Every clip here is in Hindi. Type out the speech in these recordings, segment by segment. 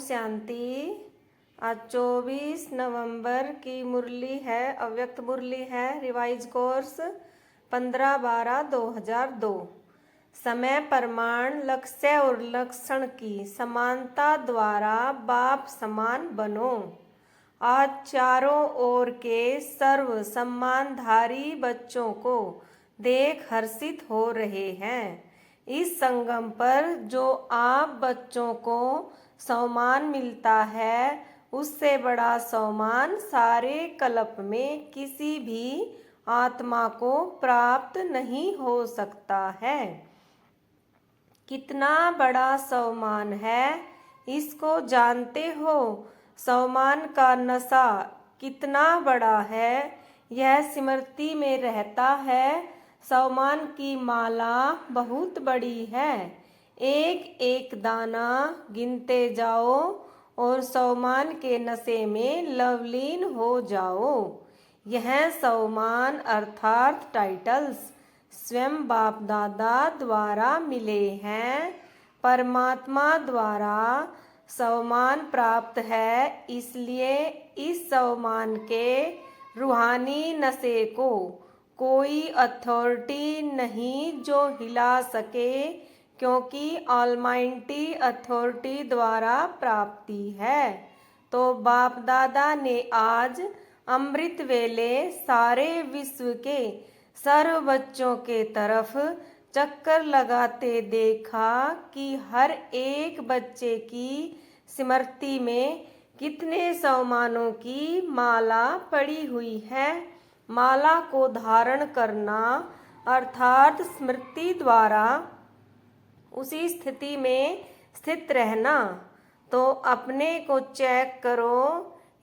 शांति। आज 24 नवंबर की मुरली है, अव्यक्त मुरली है, रिवाइज कोर्स 15/12/2002। समय प्रमाण लक्ष्य और लक्षण की समानता द्वारा बाप समान बनो। आज चारों ओर के सर्व सम्मानधारी बच्चों को देख हर्षित हो रहे हैं। इस संगम पर जो आप बच्चों को सम्मान मिलता है, उससे बड़ा सम्मान सारे कल्प में किसी भी आत्मा को प्राप्त नहीं हो सकता है। कितना बड़ा सम्मान है, इसको जानते हो? सम्मान का नशा कितना बड़ा है, यह स्मृति में रहता है। सम्मान की माला बहुत बड़ी है, एक एक दाना गिनते जाओ और सम्मान के नशे में लवलीन हो जाओ। यह सम्मान अर्थात टाइटल्स स्वयं बाप दादा द्वारा मिले हैं। परमात्मा द्वारा सम्मान प्राप्त है, इसलिए इस सम्मान के रूहानी नशे को कोई अथॉरिटी नहीं जो हिला सके, क्योंकि ऑलमाइटी अथॉरिटी द्वारा प्राप्ति है। तो बाप दादा ने आज अमृत वेले सारे विश्व के सर्व बच्चों के तरफ चक्कर लगाते देखा कि हर एक बच्चे की स्मृति में कितने सम्मानों की माला पड़ी हुई है। माला को धारण करना अर्थात स्मृति द्वारा उसी स्थिति में स्थित रहना। तो अपने को चेक करो,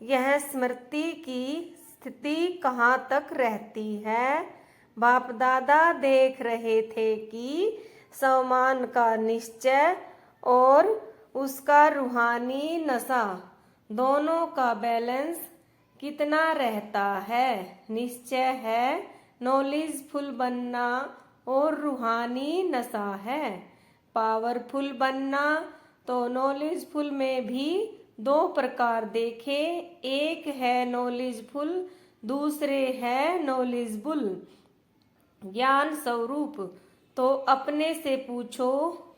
यह स्मृति की स्थिति कहाँ तक रहती है। बाप दादा देख रहे थे कि सम्मान का निश्चय और उसका रूहानी नशा दोनों का बैलेंस कितना रहता है। निश्चय है नॉलेजफुल बनना और रूहानी नशा है पावरफुल बनना। तो नॉलेजफुल में भी दो प्रकार देखे, एक है नॉलेजफुल, दूसरे है नॉलेजबुल, ज्ञान स्वरूप। तो अपने से पूछो,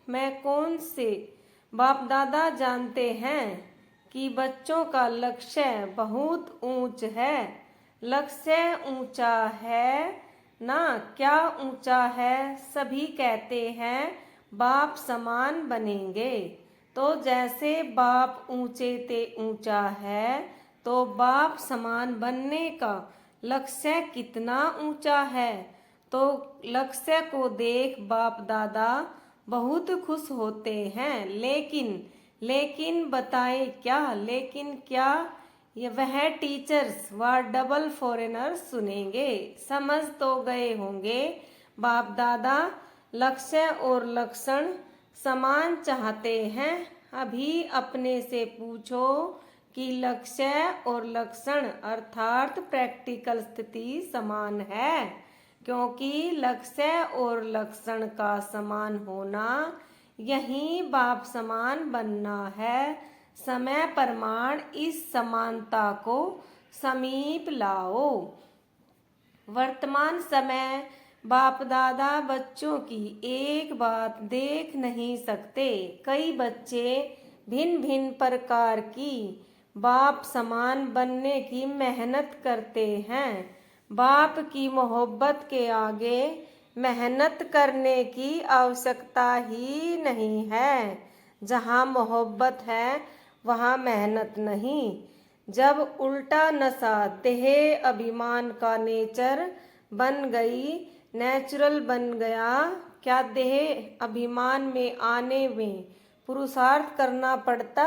मैं कौन से? बाप दादा जानते हैं कि बच्चों का लक्ष्य बहुत ऊंच है। लक्ष्य ऊंचा है ना? क्या ऊंचा है? सभी कहते हैं बाप समान बनेंगे। तो जैसे बाप ऊंचे ते ऊंचा है, तो बाप समान बनने का लक्ष्य कितना ऊंचा है। तो लक्ष्य को देख बाप दादा बहुत खुश होते हैं। लेकिन बताए क्या? लेकिन क्या? ये वह टीचर्स व डबल फॉरेनर्स सुनेंगे। समझ तो गए होंगे बाप दादा लक्ष्य और लक्षण समान चाहते हैं। अभी अपने से पूछो कि लक्ष्य और लक्षण अर्थात प्रैक्टिकल स्थिति समान है, क्योंकि लक्ष्य और लक्षण का समान होना यही बाप समान बनना है। समय प्रमाण इस समानता को समीप लाओ। वर्तमान समय बाप दादा बच्चों की एक बात देख नहीं सकते। कई बच्चे भिन्न भिन्न प्रकार की बाप समान बनने की मेहनत करते हैं। बाप की मोहब्बत के आगे मेहनत करने की आवश्यकता ही नहीं है। जहाँ मोहब्बत है वहाँ मेहनत नहीं। जब उल्टा नशा देह अभिमान का नेचर बन गई, नेचुरल बन गया, क्या देह अभिमान में आने में पुरुषार्थ करना पड़ता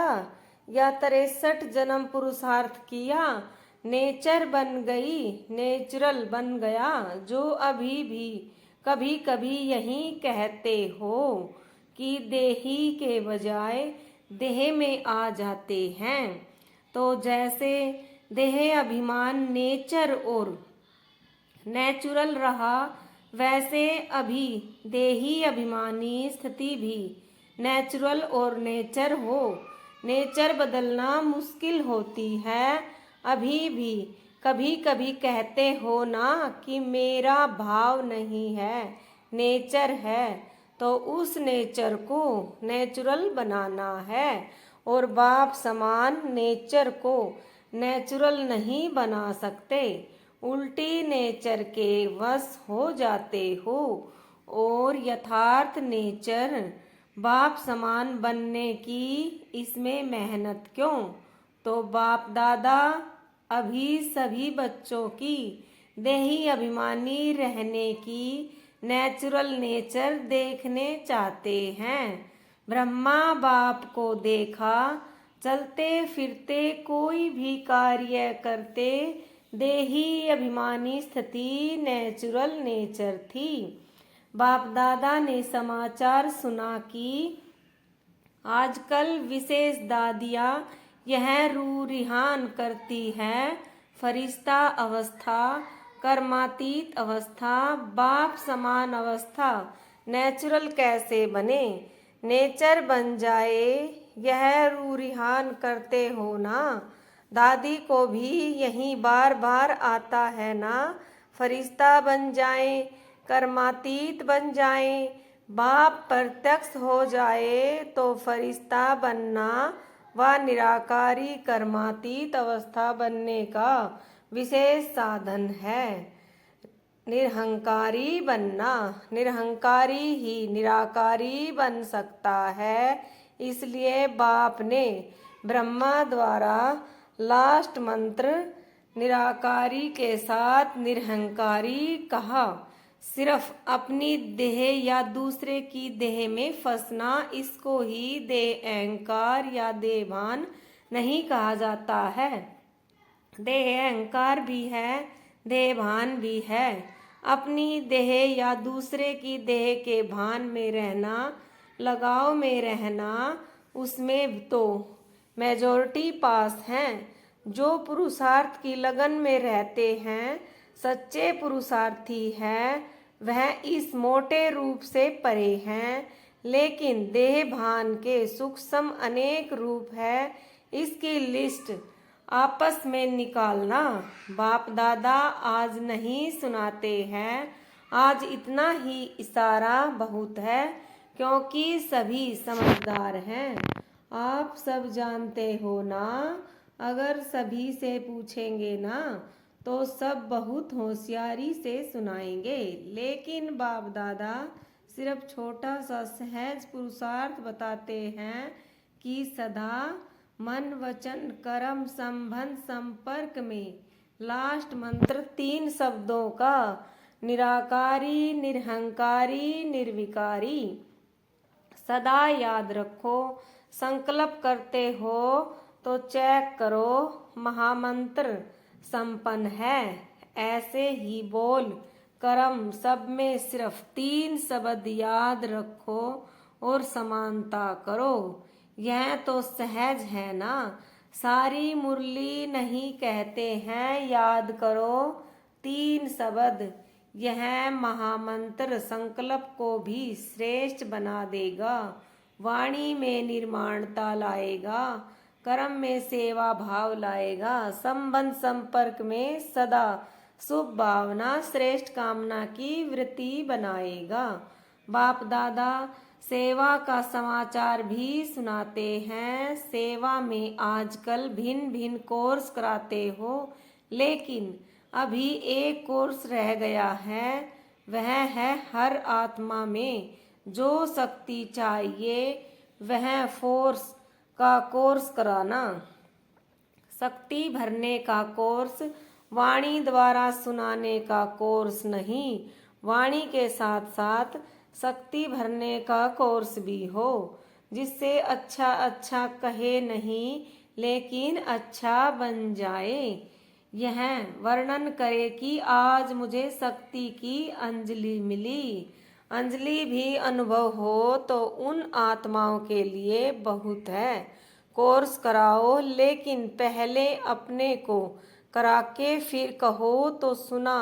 या 63 जन्म पुरुषार्थ किया? नेचर बन गई, नेचुरल बन गया। जो अभी भी कभी कभी यही कहते हो कि देही के बजाय देह में आ जाते हैं। तो जैसे देह अभिमान नेचर और नेचुरल रहा, वैसे अभी देही अभिमानी स्थिति भी नेचुरल और नेचर हो। नेचर बदलना मुश्किल होती है अभी भी। कभी कभी कहते हो ना कि मेरा भाव नहीं है, नेचर है, तो उस नेचर को नेचुरल बनाना है। और बाप समान नेचर को नेचुरल नहीं बना सकते, उल्टी नेचर के वश हो जाते हो। और यथार्थ नेचर बाप समान बनने की इसमें मेहनत क्यों? तो बाप दादा अभी सभी बच्चों की देही अभिमानी रहने की नेचुरल नेचर देखने चाहते हैं। ब्रह्मा बाप को देखा, चलते फिरते कोई भी कार्य करते, देही अभिमानी स्थिति नेचुरल नेचर थी। बाप दादा ने समाचार सुना कि आजकल विशेष दादियाँ यह रूरिहान करती है, फरिश्ता अवस्था, कर्मातीत अवस्था, बाप समान अवस्था नेचुरल कैसे बने, नेचर बन जाए, यह रूरिहान करते हो ना। दादी को भी यही बार बार आता है ना, फरिश्ता बन जाए, कर्मातीत बन जाए, बाप प्रत्यक्ष हो जाए तो फरिश्ता बनना व निराकारी कर्मातीत अवस्था बनने का विशेष साधन है। निरहंकारी बनना, निरहंकारी ही निराकारी बन सकता है। इसलिए बाप ने ब्रह्मा द्वारा लास्ट मंत्र निराकारी के साथ निरहंकारी कहा। सिर्फ अपनी देह या दूसरे की देह में फंसना, इसको ही देह अहंकार या देहभान नहीं कहा जाता है। देह अहंकार भी है, देहभान भी है। अपनी देह या दूसरे की देह के भान में रहना, लगाव में रहना, उसमें तो मेजॉरिटी पास हैं। जो पुरुषार्थ की लगन में रहते हैं, सच्चे पुरुषार्थी हैं, वह इस मोटे रूप से परे हैं। लेकिन देह भान के सूक्ष्म अनेक रूप है, इसकी लिस्ट आपस में निकालना बाप दादा आज नहीं सुनाते हैं। आज इतना ही इशारा बहुत है, क्योंकि सभी समझदार हैं। आप सब जानते हो ना, अगर सभी से पूछेंगे ना तो सब बहुत होशियारी से सुनाएंगे। लेकिन बाप दादा सिर्फ छोटा सा सहज पुरुषार्थ बताते हैं कि सदा मन वचन कर्म संबंध संपर्क में लास्ट मंत्र 3 शब्दों का, निराकारी, निरहंकारी, निर्विकारी, सदा याद रखो। संकल्प करते हो तो चेक करो महामंत्र संपन्न है। ऐसे ही बोल कर्म सब में सिर्फ 3 शब्द याद रखो और समानता करो। यह तो सहज है ना, सारी मुरली नहीं कहते हैं याद करो 3 शब्द। यह महामंत्र संकल्प को भी श्रेष्ठ बना देगा, वाणी में निर्माणता लाएगा, कर्म में सेवा भाव लाएगा, संबंध संपर्क में सदा शुभ भावना श्रेष्ठ कामना की वृत्ति बनाएगा। बाप दादा सेवा का समाचार भी सुनाते हैं। सेवा में आजकल भिन्न भिन्न कोर्स कराते हो, लेकिन अभी एक कोर्स रह गया है, वह है हर आत्मा में जो शक्ति चाहिए वह फोर्स का कोर्स कराना। शक्ति भरने का कोर्स, वाणी द्वारा सुनाने का कोर्स नहीं। वाणी के साथ साथ शक्ति भरने का कोर्स भी हो, जिससे अच्छा अच्छा कहे नहीं लेकिन अच्छा बन जाए। यह वर्णन करे कि आज मुझे शक्ति की अंजलि मिली। अंजलि भी अनुभव हो तो उन आत्माओं के लिए बहुत है। कोर्स कराओ, लेकिन पहले अपने को करा के फिर कहो तो सुना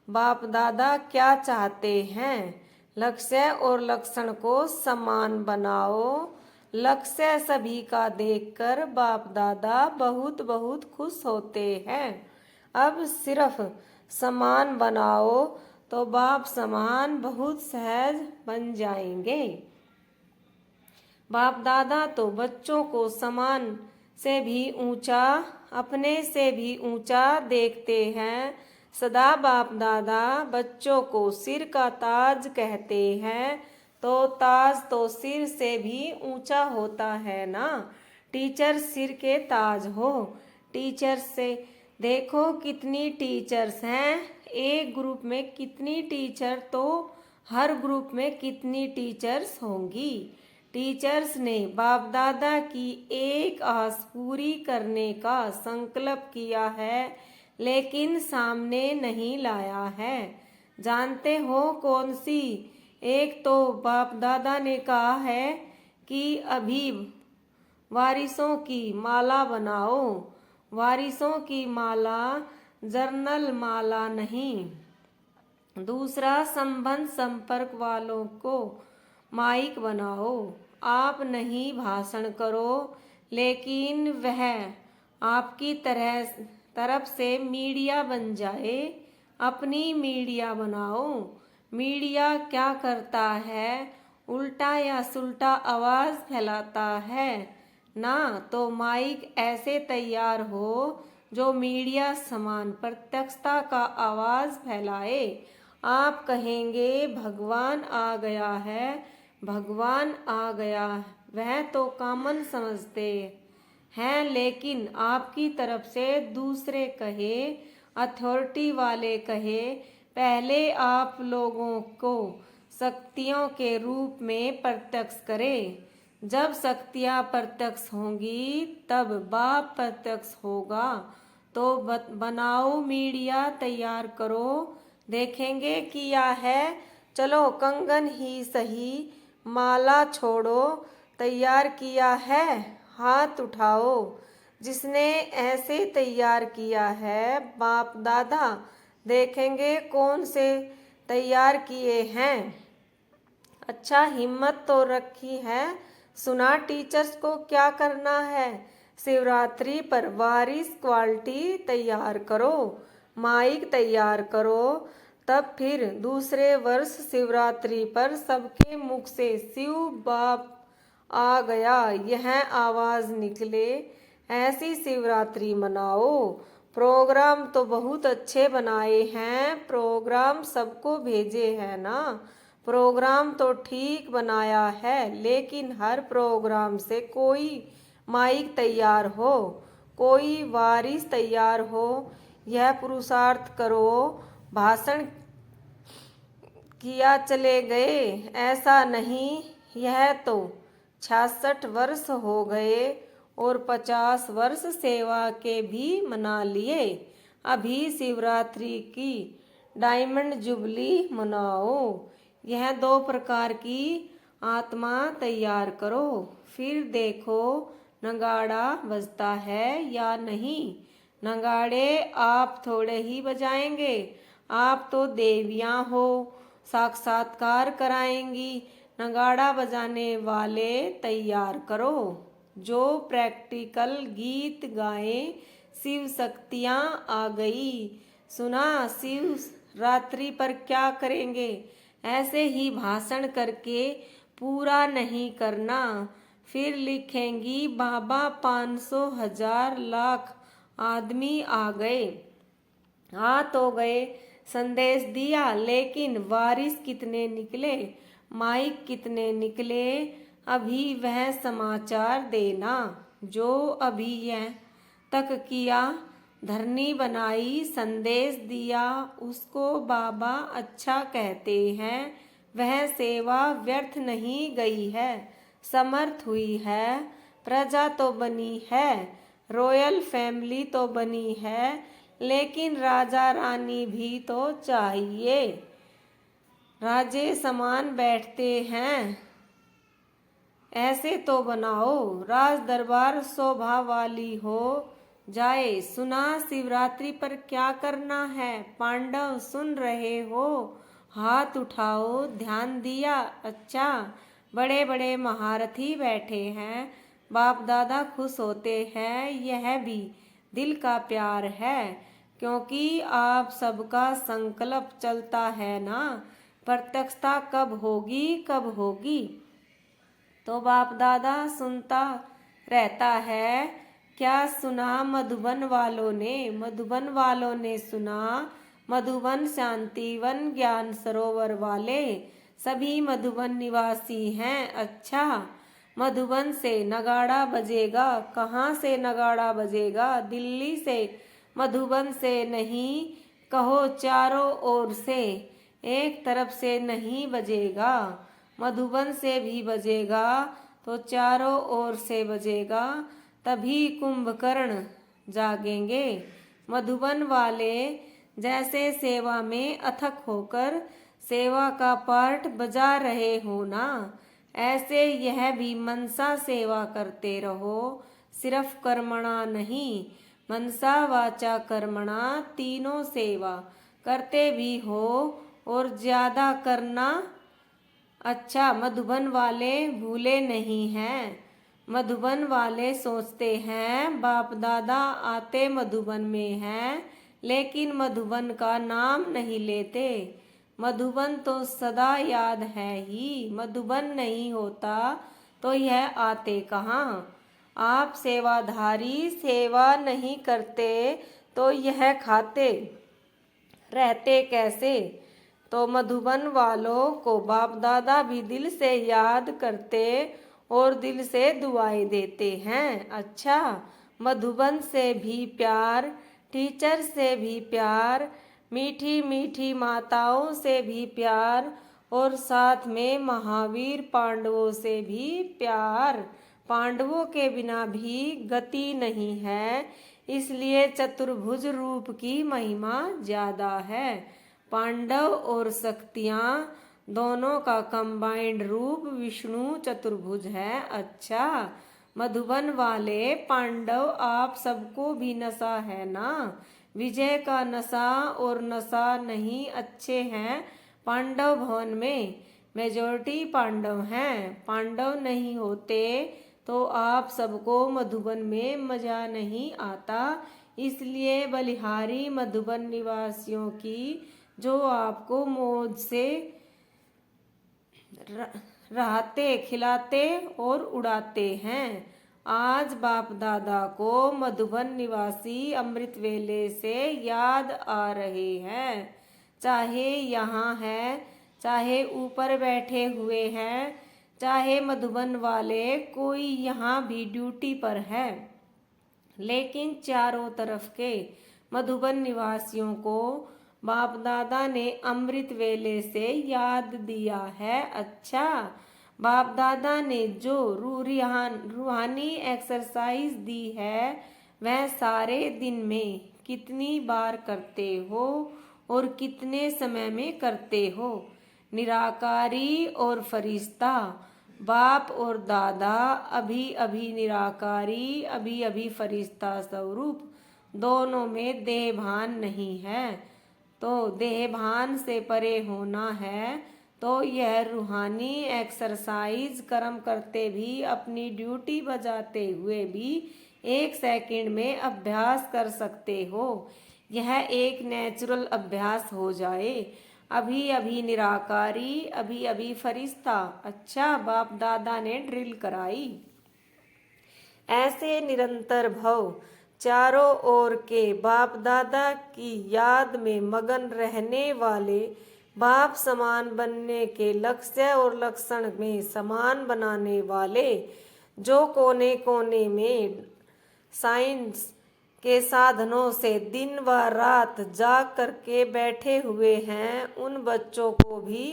बाप दादा क्या चाहते हैं। लक्ष्य और लक्षण को समान बनाओ, लक्ष्य सभी का देखकर बाप दादा बहुत बहुत खुश होते हैं। अब सिर्फ समान बनाओ तो बाप समान बहुत सहज बन जाएंगे। बाप दादा तो बच्चों को समान से भी ऊंचा, अपने से भी ऊंचा देखते हैं। सदा बाप दादा बच्चों को सिर का ताज कहते हैं, तो ताज तो सिर से भी ऊंचा होता है ना। टीचर सिर के ताज हो। टीचर से देखो कितनी टीचर्स हैं, एक ग्रुप में कितनी टीचर, तो हर ग्रुप में कितनी टीचर्स होंगी। टीचर्स ने बाप दादा की एक आस पूरी करने का संकल्प किया है, लेकिन सामने नहीं लाया है। जानते हो कौन सी? एक तो बाप दादा ने कहा है कि अभी वारिसों की माला बनाओ। वारिसों की माला जर्नल माला नहीं। दूसरा, संबंध संपर्क वालों को माइक बनाओ। आप नहीं भाषण करो, लेकिन वह आपकी तरफ से मीडिया बन जाए। अपनी मीडिया बनाओ। मीडिया क्या करता है? उल्टा या सुल्टा आवाज फैलाता है ना। तो माइक ऐसे तैयार हो जो मीडिया समान प्रत्यक्षता का आवाज फैलाए। आप कहेंगे भगवान आ गया है, भगवान आ गया। वह तो कॉमन समझते हैं, लेकिन आपकी तरफ से दूसरे कहे, अथॉरिटी वाले कहे, पहले आप लोगों को शक्तियों के रूप में प्रत्यक्ष करें। जब शक्तियाँ प्रत्यक्ष होंगी तब बाप प्रत्यक्ष होगा। तो बनाओ मीडिया, तैयार करो, देखेंगे किया है। चलो कंगन ही सही, माला छोड़ो, तैयार किया है, हाथ उठाओ। जिसने ऐसे तैयार किया है बाप दादा, देखेंगे कौन से तैयार किए हैं। अच्छा, हिम्मत तो रखी है। सुना टीचर्स को क्या करना है? शिवरात्रि पर वारिस क्वालिटी तैयार करो, माइक तैयार करो। तब फिर दूसरे वर्ष शिवरात्रि पर सबके मुख से शिव बाप आ गया यह आवाज निकले। ऐसी शिवरात्रि मनाओ। प्रोग्राम तो बहुत अच्छे बनाए हैं, प्रोग्राम सबको भेजे हैं ना। प्रोग्राम तो ठीक बनाया है, लेकिन हर प्रोग्राम से कोई माइक तैयार हो, कोई वारिस तैयार हो। यह पुरुषार्थ करो। भाषण किया चले गए, ऐसा नहीं। यह तो 66 वर्ष हो गए और 50 वर्ष सेवा के भी मना लिए। अभी शिवरात्रि की डायमंड जुबली मनाओ। यह 2 प्रकार की आत्मा तैयार करो, फिर देखो नगाड़ा बजता है या नहीं। नगाड़े आप थोड़े ही बजाएंगे, आप तो देवियां हो, साक्षात्कार कराएंगी। नगाड़ा बजाने वाले तैयार करो, जो प्रैक्टिकल गीत गाए। शिव शक्तियाँ आ गई। सुना शिव रात्रि पर क्या करेंगे? ऐसे ही भाषण करके पूरा नहीं करना। फिर लिखेंगी बाबा 500 1000 लाख आदमी आ गए। आ तो गए, संदेश दिया, लेकिन वारिस कितने निकले, माइक कितने निकले? अभी वह समाचार देना जो अभी यह तक किया। धरनी बनाई, संदेश दिया, उसको बाबा अच्छा कहते हैं। वह सेवा व्यर्थ नहीं गई है, समर्थ हुई है। प्रजा तो बनी है, रॉयल फैमिली तो बनी है, लेकिन राजा रानी भी तो चाहिए। राजे समान बैठते हैं, ऐसे तो बनाओ। राज दरबार शोभा वाली हो जाए। सुना शिवरात्रि पर क्या करना है? पांडव सुन रहे हो? हाथ उठाओ, ध्यान दिया। अच्छा, बड़े बड़े महारथी बैठे हैं, बाप दादा खुश होते हैं, यह भी दिल का प्यार है। क्योंकि आप सबका संकल्प चलता है ना, प्रत्यक्षता कब होगी कब होगी। तो बाप दादा सुनता रहता है। क्या सुना मधुबन वालों ने, मधुबन वालों ने सुना, मधुबन शांतिवन ज्ञान सरोवर वाले सभी मधुबन निवासी हैं। अच्छा, मधुबन से नगाड़ा बजेगा, कहाँ से नगाड़ा बजेगा? दिल्ली से, मधुबन से नहीं, कहो चारों ओर से, एक तरफ से नहीं बजेगा। मधुबन से भी बजेगा तो चारों ओर से बजेगा, तभी कुंभकर्ण जागेंगे। मधुबन वाले जैसे सेवा में अथक होकर सेवा का पाठ बजा रहे हो ना, ऐसे यह भी मनसा सेवा करते रहो, सिर्फ कर्मणा नहीं, मनसा वाचा कर्मणा तीनों सेवा करते भी हो और ज्यादा करना। अच्छा, मधुबन वाले भूले नहीं हैं। मधुबन वाले सोचते हैं बाप दादा आते मधुबन में हैं, लेकिन मधुबन का नाम नहीं लेते। मधुबन तो सदा याद है ही, मधुबन नहीं होता तो यह आते कहाँ। आप सेवाधारी सेवा नहीं करते तो यह खाते रहते कैसे। तो मधुबन वालों को बाप दादा भी दिल से याद करते और दिल से दुआएं देते हैं। अच्छा, मधुबन से भी प्यार, टीचर से भी प्यार, मीठी मीठी माताओं से भी प्यार, और साथ में महावीर पांडवों से भी प्यार। पांडवों के बिना भी गति नहीं है, इसलिए चतुर्भुज रूप की महिमा ज्यादा है। पांडव और शक्तियाँ दोनों का कंबाइंड रूप विष्णु चतुर्भुज है। अच्छा, मधुबन वाले पांडव आप सबको भी नशा है ना, विजय का नशा और नशा नहीं अच्छे हैं। पांडव भवन में मेजॉरिटी पांडव हैं, पांडव नहीं होते तो आप सबको मधुबन में मजा नहीं आता। इसलिए बलिहारी मधुबन निवासियों की जो आपको मौज से रहते खिलाते और उड़ाते हैं। आज बाप दादा को मधुबन निवासी अमृत वेले से याद आ रहे हैं, चाहे यहाँ है, चाहे ऊपर बैठे हुए हैं, चाहे मधुबन वाले कोई यहाँ भी ड्यूटी पर है, लेकिन चारों तरफ के मधुबन निवासियों को बाप दादा ने अमृत वेले से याद दिया है। अच्छा, बाप दादा ने जो रूहानी एक्सरसाइज दी है वह सारे दिन में कितनी बार करते हो और कितने समय में करते हो? निराकारी और फरिश्ता, बाप और दादा अभी अभी निराकारी अभी अभी फरिश्ता स्वरूप, दोनों में देहभान नहीं है। तो देहभान से परे होना है तो यह रूहानी एक्सरसाइज कर्म करते भी, अपनी ड्यूटी बजाते हुए भी 1 सेकंड में अभ्यास कर सकते हो। यह एक नेचुरल अभ्यास हो जाए। अभी अभी निराकारी अभी अभी फरिश्ता। अच्छा, बाप दादा ने ड्रिल कराई। ऐसे निरंतर भव चारों ओर के बाप दादा की याद में मगन रहने वाले, बाप समान बनने के लक्ष्य और लक्षण में समान बनाने वाले, जो कोने कोने में साइंस के साधनों से दिन व रात जाग करके बैठे हुए हैं, उन बच्चों को भी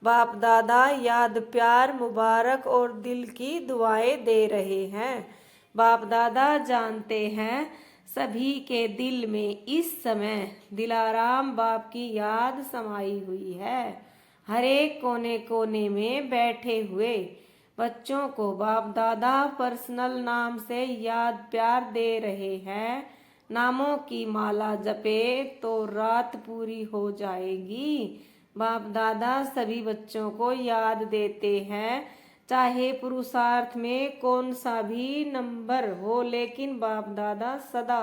बाप दादा याद प्यार मुबारक और दिल की दुआएं दे रहे हैं। बाप दादा जानते हैं सभी के दिल में इस समय दिलाराम बाप की याद समाई हुई है। हर एक कोने कोने में बैठे हुए बच्चों को बाप दादा पर्सनल नाम से याद प्यार दे रहे हैं। नामों की माला जपे तो रात पूरी हो जाएगी। बाप दादा सभी बच्चों को याद देते हैं, चाहे पुरुषार्थ में कौन सा भी नंबर हो, लेकिन बाप दादा सदा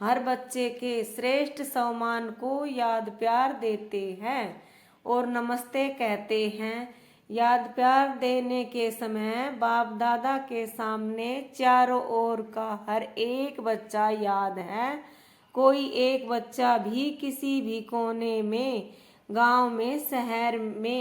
हर बच्चे के श्रेष्ठ सम्मान को याद प्यार देते हैं और नमस्ते कहते हैं। याद प्यार देने के समय बाप दादा के सामने चारों ओर का हर एक बच्चा याद है। कोई एक बच्चा भी किसी भी कोने में, गांव में, शहर में